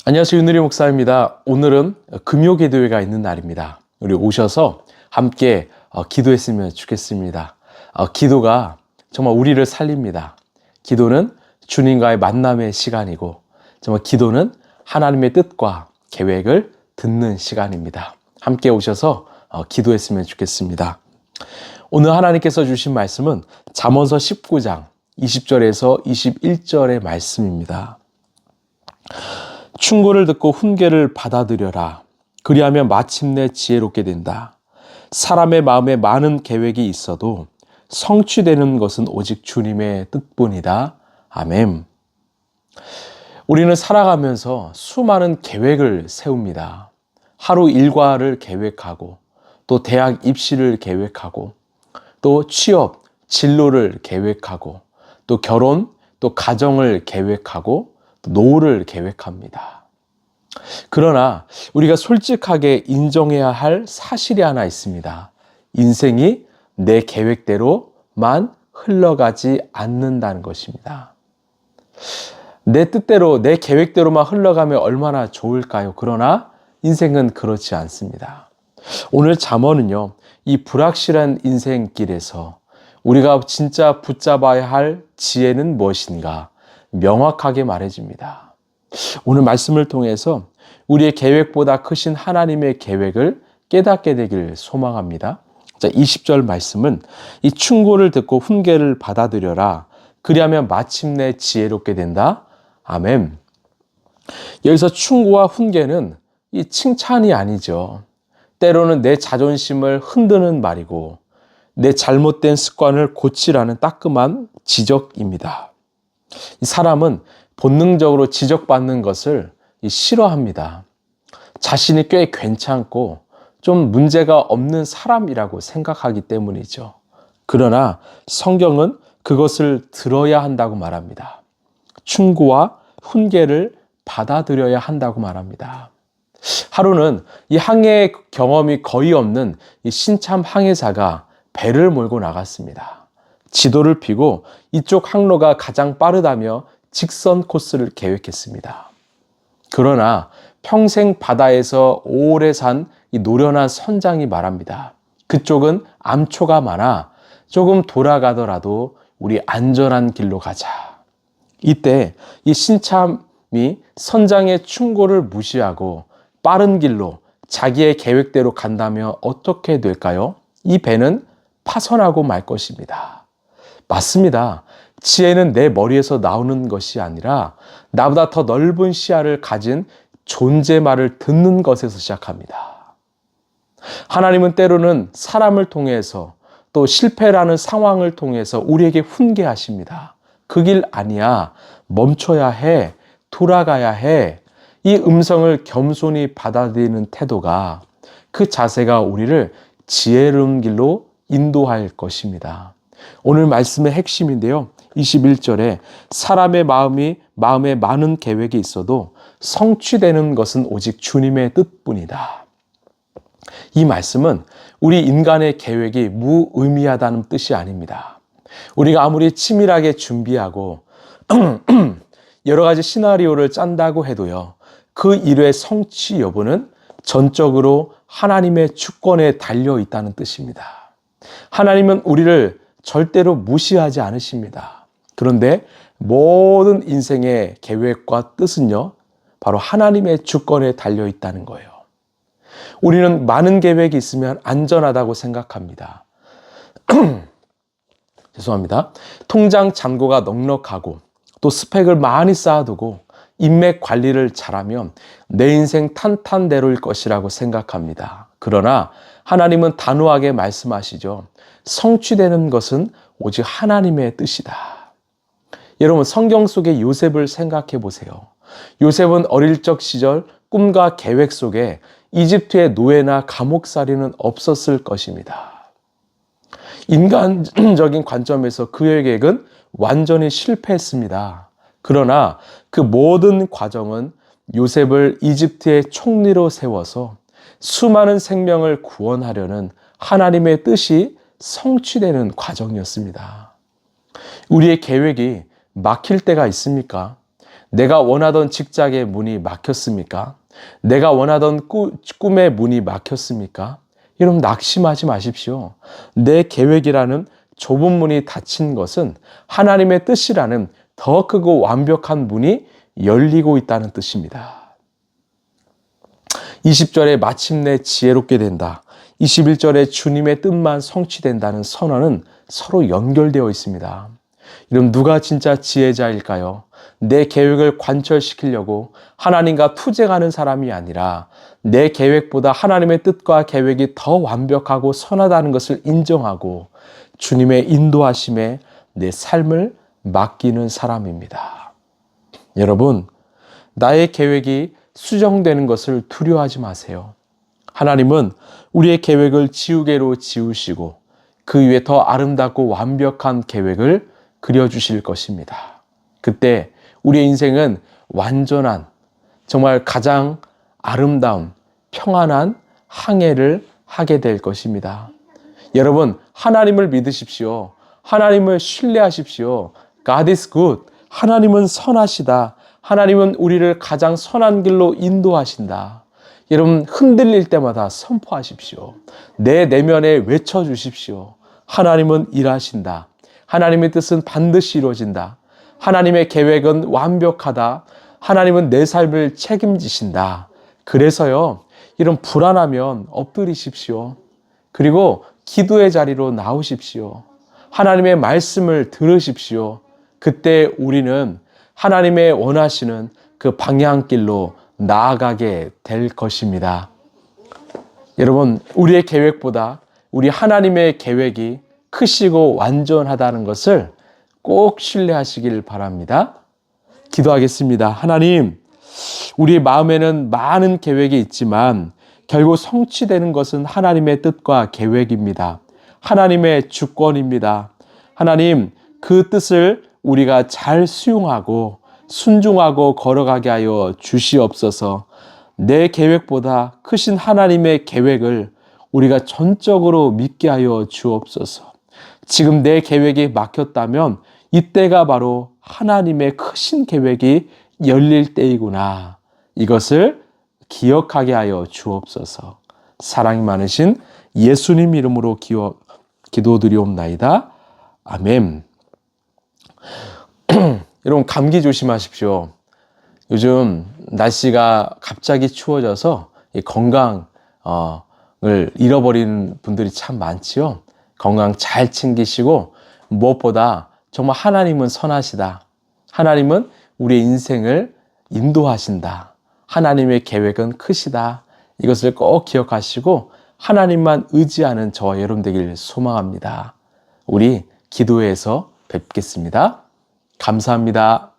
안녕하세요. 윤은리 목사입니다. 오늘은 금요기도회가 있는 날입니다. 우리 오셔서 함께 기도했으면 좋겠습니다. 기도가 정말 우리를 살립니다. 기도는 주님과의 만남의 시간이고 정말 기도는 하나님의 뜻과 계획을 듣는 시간입니다. 함께 오셔서 기도했으면 좋겠습니다. 오늘 하나님께서 주신 말씀은 잠언서 19장 20절에서 21절의 말씀입니다. 충고를 듣고 훈계를 받아들여라. 그리하면 마침내 지혜롭게 된다. 사람의 마음에 많은 계획이 있어도 성취되는 것은 오직 주님의 뜻뿐이다. 아멘. 우리는 살아가면서 수많은 계획을 세웁니다. 하루 일과를 계획하고 또 대학 입시를 계획하고 또 취업, 진로를 계획하고 또 결혼, 또 가정을 계획하고 노후를 계획합니다. 그러나 우리가 솔직하게 인정해야 할 사실이 하나 있습니다. 인생이 내 계획대로만 흘러가지 않는다는 것입니다. 내 뜻대로, 내 계획대로만 흘러가면 얼마나 좋을까요? 그러나 인생은 그렇지 않습니다. 오늘 잠언은요, 이 불확실한 인생길에서 우리가 진짜 붙잡아야 할 지혜는 무엇인가 명확하게 말해줍니다. 오늘 말씀을 통해서 우리의 계획보다 크신 하나님의 계획을 깨닫게 되길 소망합니다. 자, 20절 말씀은 이 충고를 듣고 훈계를 받아들여라. 그리하면 마침내 지혜롭게 된다. 아멘. 여기서 충고와 훈계는 이 칭찬이 아니죠. 때로는 내 자존심을 흔드는 말이고 내 잘못된 습관을 고치라는 따끔한 지적입니다. 이 사람은 본능적으로 지적받는 것을 싫어합니다. 자신이 꽤 괜찮고 좀 문제가 없는 사람이라고 생각하기 때문이죠. 그러나 성경은 그것을 들어야 한다고 말합니다. 충고와 훈계를 받아들여야 한다고 말합니다. 하루는 이 항해 경험이 거의 없는 이 신참 항해사가 배를 몰고 나갔습니다. 지도를 펴고 이쪽 항로가 가장 빠르다며 직선 코스를 계획했습니다. 그러나 평생 바다에서 오래 산 이 노련한 선장이 말합니다. 그쪽은 암초가 많아 조금 돌아가더라도 우리 안전한 길로 가자. 이때 이 신참이 선장의 충고를 무시하고 빠른 길로 자기의 계획대로 간다면 어떻게 될까요? 이 배는 파선하고 말 것입니다. 맞습니다. 지혜는 내 머리에서 나오는 것이 아니라 나보다 더 넓은 시야를 가진 존재 말을 듣는 것에서 시작합니다. 하나님은 때로는 사람을 통해서 또 실패라는 상황을 통해서 우리에게 훈계하십니다. 그 길 아니야. 멈춰야 해. 돌아가야 해. 이 음성을 겸손히 받아들이는 태도가, 그 자세가 우리를 지혜로운 길로 인도할 것입니다. 오늘 말씀의 핵심인데요. 21절에 사람의 마음에 많은 계획이 있어도 성취되는 것은 오직 주님의 뜻뿐이다. 이 말씀은 우리 인간의 계획이 무의미하다는 뜻이 아닙니다. 우리가 아무리 치밀하게 준비하고 여러 가지 시나리오를 짠다고 해도요, 그 일의 성취 여부는 전적으로 하나님의 주권에 달려 있다는 뜻입니다. 하나님은 우리를 절대로 무시하지 않으십니다. 그런데 모든 인생의 계획과 뜻은요, 바로 하나님의 주권에 달려 있다는 거예요. 우리는 많은 계획이 있으면 안전하다고 생각합니다. 죄송합니다. 통장 잔고가 넉넉하고 또 스펙을 많이 쌓아두고 인맥 관리를 잘하면 내 인생 탄탄대로일 것이라고 생각합니다. 그러나 하나님은 단호하게 말씀하시죠. 성취되는 것은 오직 하나님의 뜻이다. 여러분, 성경 속의 요셉을 생각해 보세요. 요셉은 어릴 적 시절 꿈과 계획 속에 이집트의 노예나 감옥살이는 없었을 것입니다. 인간적인 관점에서 그의 계획은 완전히 실패했습니다. 그러나 그 모든 과정은 요셉을 이집트의 총리로 세워서 수많은 생명을 구원하려는 하나님의 뜻이 성취되는 과정이었습니다. 우리의 계획이 막힐 때가 있습니까? 내가 원하던 직장의 문이 막혔습니까? 내가 원하던 꿈의 문이 막혔습니까? 여러분, 낙심하지 마십시오. 내 계획이라는 좁은 문이 닫힌 것은 하나님의 뜻이라는 더 크고 완벽한 문이 열리고 있다는 뜻입니다. 20절에 마침내 지혜롭게 된다. 21절에 주님의 뜻만 성취된다는 선언은 서로 연결되어 있습니다. 여러분, 누가 진짜 지혜자일까요? 내 계획을 관철시키려고 하나님과 투쟁하는 사람이 아니라 내 계획보다 하나님의 뜻과 계획이 더 완벽하고 선하다는 것을 인정하고 주님의 인도하심에 내 삶을 맡기는 사람입니다. 여러분, 나의 계획이 수정되는 것을 두려워하지 마세요. 하나님은 우리의 계획을 지우개로 지우시고 그 위에 더 아름답고 완벽한 계획을 그려주실 것입니다. 그때 우리의 인생은 완전한, 정말 가장 아름다운, 평안한 항해를 하게 될 것입니다. 여러분, 하나님을 믿으십시오. 하나님을 신뢰하십시오. God is good. 하나님은 선하시다. 하나님은 우리를 가장 선한 길로 인도하신다. 여러분, 흔들릴 때마다 선포하십시오. 내 내면에 외쳐주십시오. 하나님은 일하신다. 하나님의 뜻은 반드시 이루어진다. 하나님의 계획은 완벽하다. 하나님은 내 삶을 책임지신다. 그래서요, 이런 불안하면 엎드리십시오. 그리고 기도의 자리로 나오십시오. 하나님의 말씀을 들으십시오. 그때 우리는 하나님의 원하시는 그 방향길로 나아가게 될 것입니다. 여러분, 우리의 계획보다 우리 하나님의 계획이 크시고 완전하다는 것을 꼭 신뢰하시길 바랍니다. 기도하겠습니다. 하나님, 우리의 마음에는 많은 계획이 있지만 결국 성취되는 것은 하나님의 뜻과 계획입니다. 하나님의 주권입니다. 하나님, 그 뜻을 우리가 잘 수용하고 순종하고 걸어가게 하여 주시옵소서. 내 계획보다 크신 하나님의 계획을 우리가 전적으로 믿게 하여 주옵소서. 지금 내 계획이 막혔다면 이때가 바로 하나님의 크신 계획이 열릴 때이구나. 이것을 기억하게 하여 주옵소서. 사랑이 많으신 예수님 이름으로 기도드리옵나이다. 아멘. 여러분, 감기 조심하십시오. 요즘 날씨가 갑자기 추워져서 건강을 잃어버리는 분들이 참 많지요. 건강 잘 챙기시고 무엇보다 정말 하나님은 선하시다. 하나님은 우리의 인생을 인도하신다. 하나님의 계획은 크시다. 이것을 꼭 기억하시고 하나님만 의지하는 저와 여러분 되길 소망합니다. 우리 기도회에서 뵙겠습니다. 감사합니다.